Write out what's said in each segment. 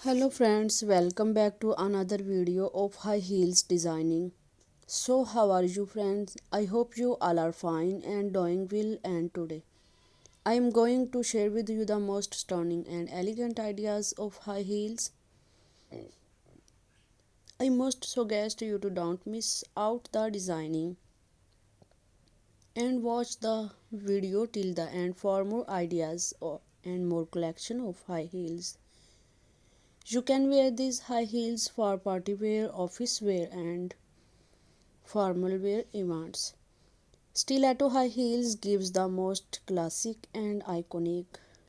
Hello friends, welcome back to another video of high heels designing. So how are you friends? I hope you all are fine and doing well, and today I am going to share with you the most stunning and elegant ideas of high heels. I must suggest you to don't miss out the designing and watch the video till the end for more ideas and more collection of high heels. You can wear these high heels for party wear, office wear and formal wear events. Stiletto high heels gives the most classic and iconic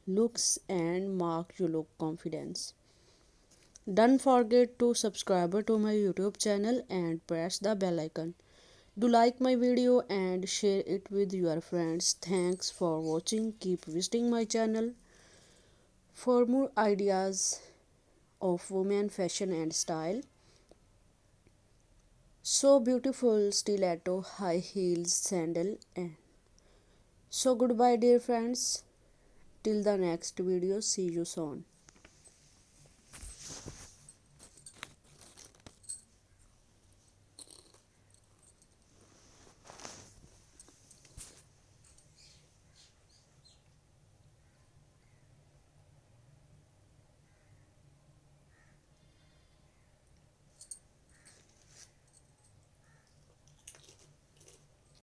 looks and mark you look confidence. Don't forget to subscribe to my YouTube channel and press the bell icon. Do like my video and share it with your friends. Thanks for watching. Keep visiting my channel for more ideas of women fashion and style. So beautiful stiletto high heels sandal and so goodbye dear friends, till the next video, see you soon.